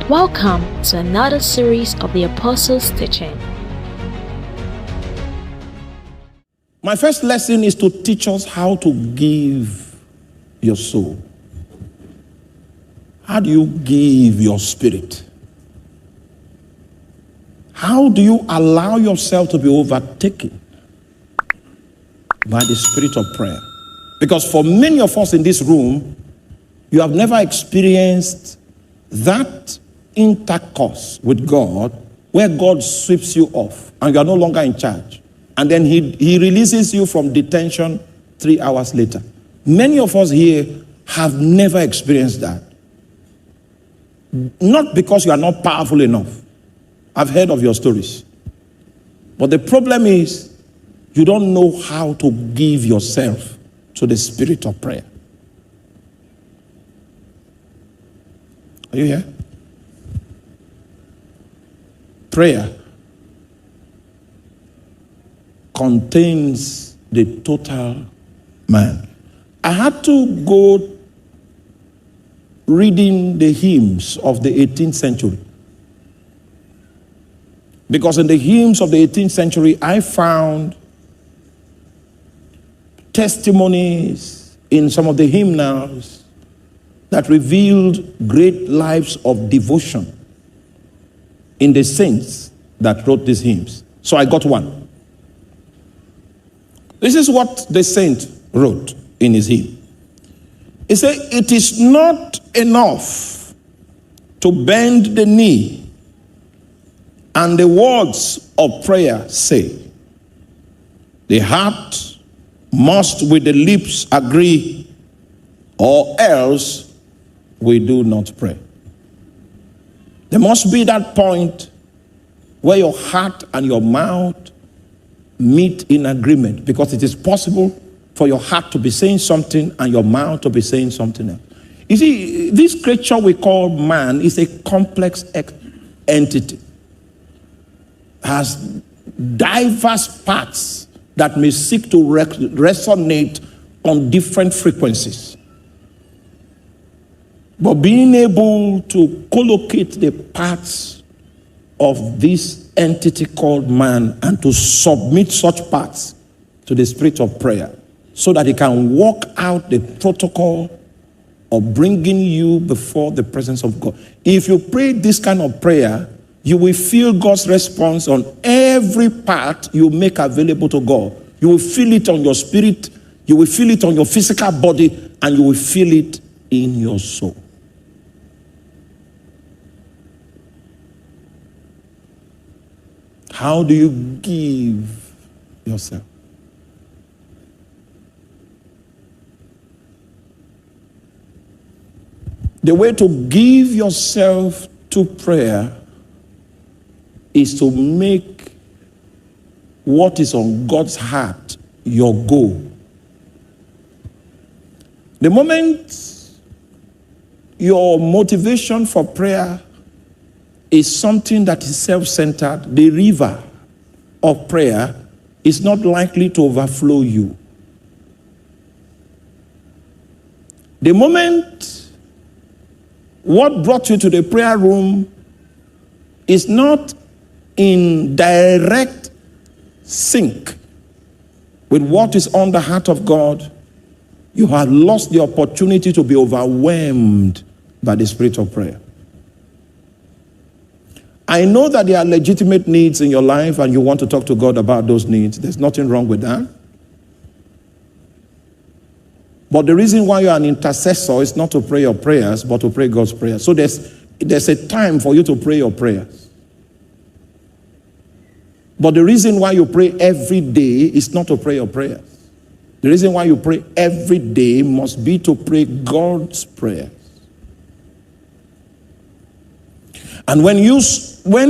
Welcome to another series of the Apostles' Teaching. My first lesson is to teach us how to give your soul. How do you give your spirit? How do you allow yourself to be overtaken by the spirit of prayer? Because for many of us in this room, you have never experienced that intercourse with God where God sweeps you off and you are no longer in charge. And then he releases you from detention 3 hours later. Many of us here have never experienced that. Not because you are not powerful enough. I've heard of your stories. But the problem is, you don't know how to give yourself to the spirit of prayer. Are you here? Prayer contains the total man. I had to go reading the hymns of the 18th century. Because in the hymns of the 18th century, I found testimonies in some of the hymnals that revealed great lives of devotion in the saints that wrote these hymns. So I got one. This is what the saint wrote in his hymn. He said, "It is not enough to bend the knee and the words of prayer say. The heart must with the lips agree, or else we do not pray." There must be that point where your heart and your mouth meet in agreement, because it is possible for your heart to be saying something and your mouth to be saying something else. You see, this creature we call man is a complex entity. Has diverse parts that may seek to resonate on different frequencies. But being able to collocate the parts of this entity called man and to submit such parts to the spirit of prayer so that it can walk out the protocol of bringing you before the presence of God. If you pray this kind of prayer, you will feel God's response on every part you make available to God. You will feel it on your spirit, you will feel it on your physical body, and you will feel it in your soul. How do you give yourself? The way to give yourself to prayer is to make what is on God's heart your goal. The moment your motivation for prayer is something that is self-centered, the river of prayer is not likely to overflow you. The moment what brought you to the prayer room is not in direct sync with what is on the heart of God, you have lost the opportunity to be overwhelmed by the spirit of prayer. I know that there are legitimate needs in your life and you want to talk to God about those needs. There's nothing wrong with that. But the reason why you're an intercessor is not to pray your prayers, but to pray God's prayers. So there's a time for you to pray your prayers. But the reason why you pray every day is not to pray your prayers. The reason why you pray every day must be to pray God's prayers. And when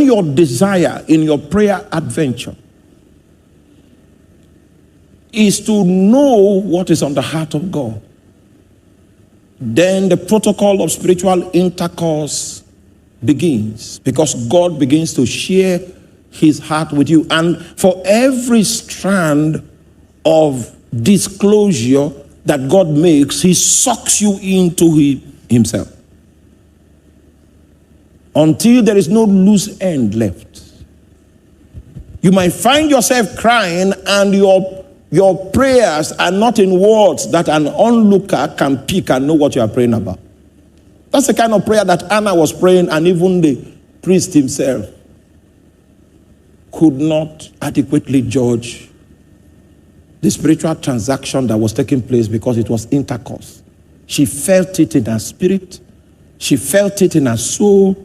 your desire in your prayer adventure is to know what is on the heart of God, then the protocol of spiritual intercourse begins, because God begins to share his heart with you. And for every strand of disclosure that God makes, he sucks you into himself. until there is no loose end left. You might find yourself crying and your prayers are not in words that an onlooker can pick and know what you are praying about. That's the kind of prayer that Anna was praying, and even the priest himself could not adequately judge the spiritual transaction that was taking place because it was intercourse. She felt it in her spirit, she felt it in her soul,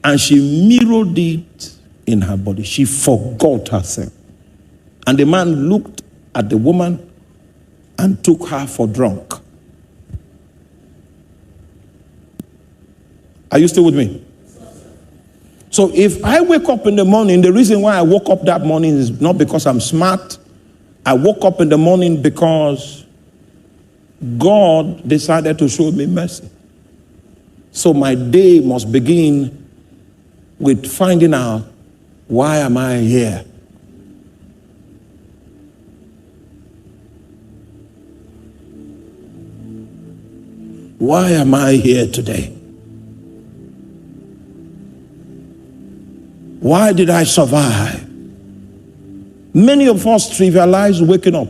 and she mirrored it in her body. She forgot herself. And the man looked at the woman and took her for drunk. Are you still with me? So if I wake up in the morning, the reason why I woke up that morning is not because I'm smart. I woke up in the morning because God decided to show me mercy. So my day must begin with finding out, why am I here? Why am I here today? Why did I survive? Many of us trivialize waking up.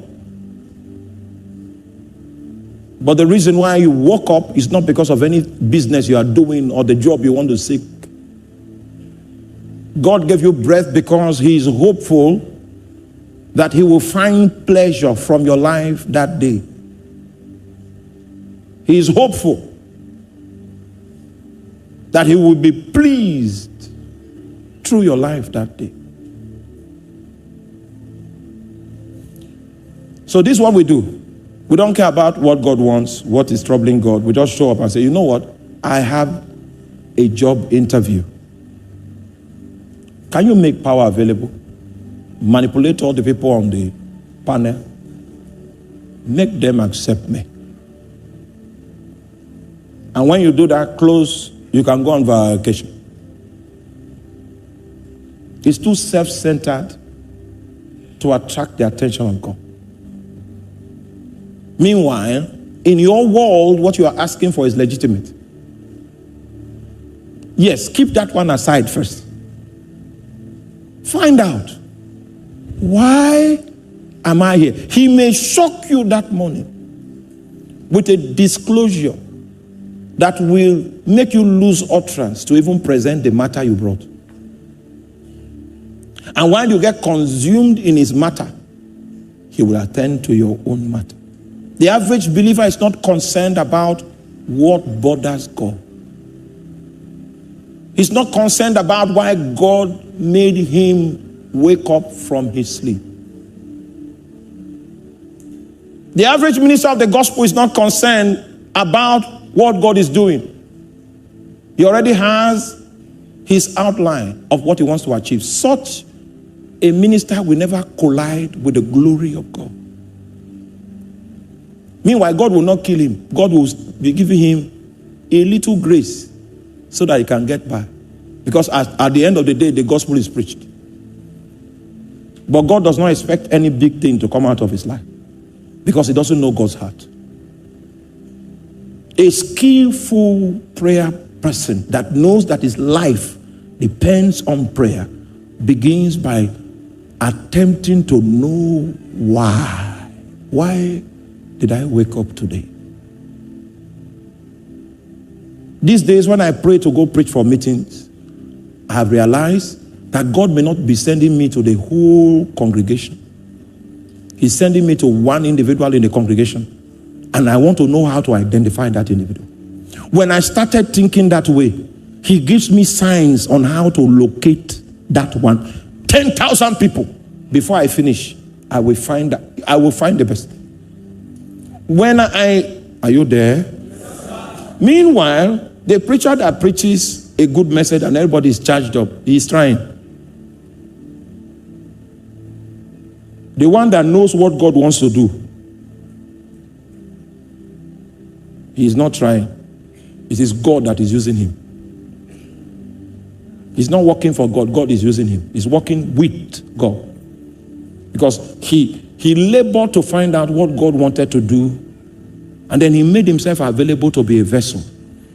But the reason why you woke up is not because of any business you are doing or the job you want to seek. God gave you breath because He is hopeful that He will find pleasure from your life that day. He is hopeful that He will be pleased through your life that day. So this is what we do. We don't care about what God wants, what is troubling God. We just show up and say, you know what? I have a job interview. Can you make power available? Manipulate all the people on the panel. Make them accept me. And when you do that, close, you can go on vacation. It's too self-centered to attract the attention of God. Meanwhile, in your world, what you are asking for is legitimate. Yes, keep that one aside first. Find out, why am I here? He may shock you that morning with a disclosure that will make you lose utterance to even present the matter you brought. And while you get consumed in his matter, he will attend to your own matter. The average believer is not concerned about what bothers God. He's not concerned about why God made him wake up from his sleep. The average minister of the gospel is not concerned about what God is doing. He already has his outline of what he wants to achieve. Such a minister will never collide with the glory of God. Meanwhile, God will not kill him. God will be giving him a little grace so that he can get by. Because at the end of the day, the gospel is preached. But God does not expect any big thing to come out of his life because he doesn't know God's heart. A skillful prayer person that knows that his life depends on prayer begins by attempting to know why. Why did I wake up today? These days when I pray to go preach for meetings, I have realized that God may not be sending me to the whole congregation. He's sending me to one individual in the congregation, and I want to know how to identify that individual. When I started thinking that way, he gives me signs on how to locate that one. 10,000 people. Before I finish, I will find the best. Are you there? Yes, meanwhile, the preacher that preaches a good message and everybody is charged up, he's trying. The one that knows what God wants to do, he is not trying. It is God that is using him. He's not working for God. God is using him. He's working with God. Because he labored to find out what God wanted to do, and then he made himself available to be a vessel.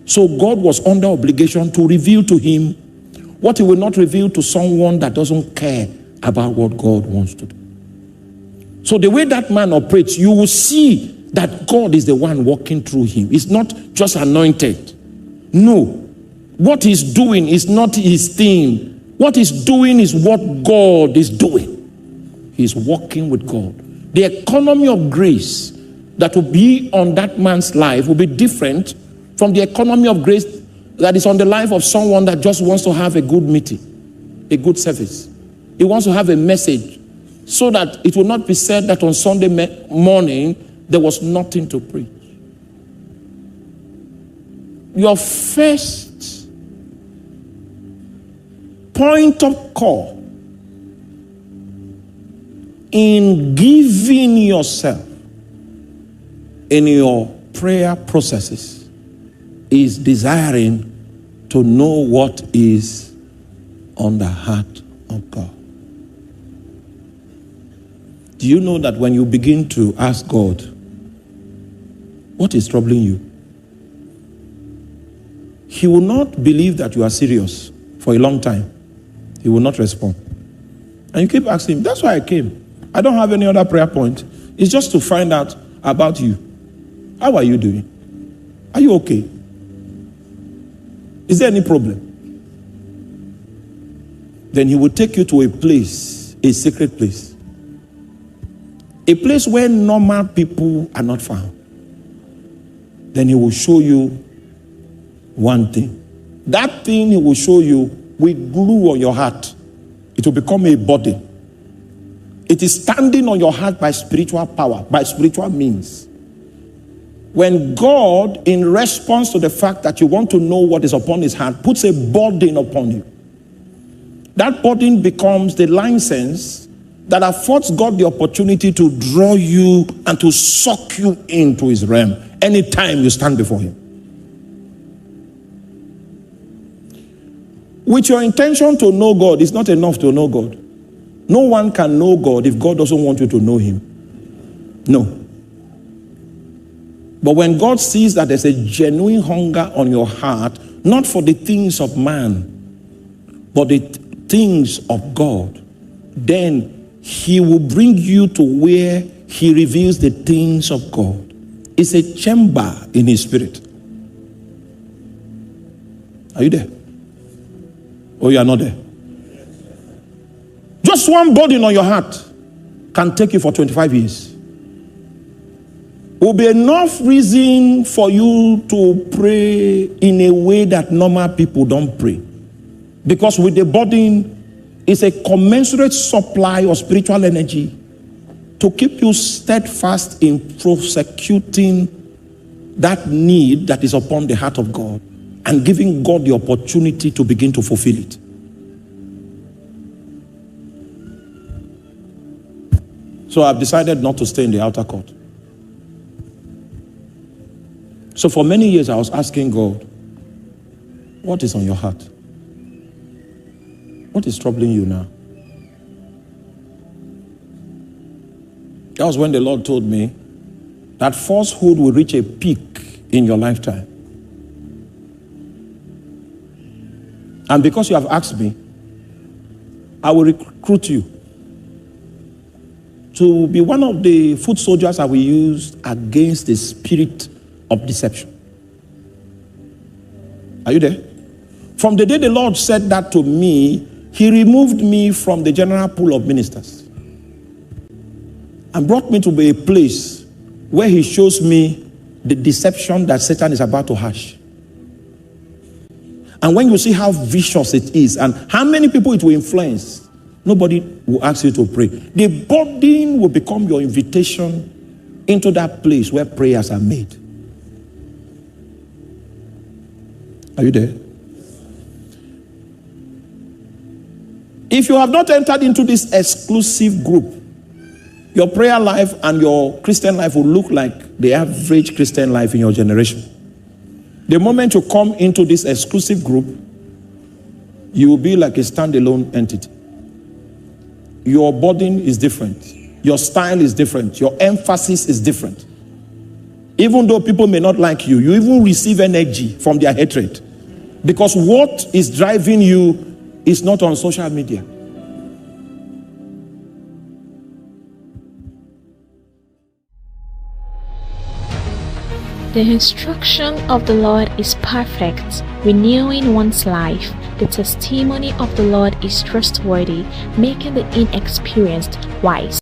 So God was under obligation to reveal to him what he will not reveal to someone that doesn't care about what God wants to do. So the way that man operates, you will see that God is the one walking through him. It's not just anointed. No. What he's doing is not his thing. What he's doing is what God is doing. He's walking with God. The economy of grace that will be on that man's life will be different from the economy of grace that is on the life of someone that just wants to have a good meeting, a good service. He wants to have a message so that it will not be said that on Sunday morning there was nothing to preach. Your first point of call in giving yourself in your prayer processes is desiring to know what is on the heart of God. Do you know that when you begin to ask God, what is troubling you? He will not believe that you are serious for a long time. He will not respond. And you keep asking him. That's why I came. I don't have any other prayer point. It's just to find out about you. How are you doing? Are you okay? Is there any problem? Then he will take you to a place, a secret place. A place where normal people are not found. Then he will show you one thing. That thing he will show you will glue on your heart. It will become a burden. It is standing on your heart by spiritual power, by spiritual means. When God, in response to the fact that you want to know what is upon his heart, puts a burden upon you, that burden becomes the license that affords God the opportunity to draw you and to suck you into his realm anytime you stand before him. With your intention to know God, it's not enough to know God. No one can know God if God doesn't want you to know him. No. But when God sees that there's a genuine hunger on your heart, not for the things of man, but the things of God, then he will bring you to where he reveals the things of God. It's a chamber in his spirit. Are you there? Or you are not there? Just one burden on your heart can take you for 25 years. Will be enough reason for you to pray in a way that normal people don't pray. Because with the burden is a commensurate supply of spiritual energy to keep you steadfast in prosecuting that need that is upon the heart of God and giving God the opportunity to begin to fulfill it. So I've decided not to stay in the outer court. So for many years I was asking God, what is on your heart? What is troubling you now? That was when the Lord told me that falsehood will reach a peak in your lifetime. And because you have asked me, I will recruit you to be one of the foot soldiers I will use against the spirit of deception. Are you there? From the day the Lord said that to me, he removed me from the general pool of ministers and brought me to a place where he shows me the deception that Satan is about to hash. And when you see how vicious it is and how many people it will influence, nobody will ask you to pray. The burden will become your invitation into that place where prayers are made. Are you there? If you have not entered into this exclusive group, your prayer life and your Christian life will look like the average Christian life in your generation. The moment you come into this exclusive group, you will be like a standalone entity. Your burden is different. Your style is different. Your emphasis is different. Even though people may not like you, you even receive energy from their hatred. Because what is driving you is not on social media. The instruction of the Lord is perfect, renewing one's life. The testimony of the Lord is trustworthy, making the inexperienced wise.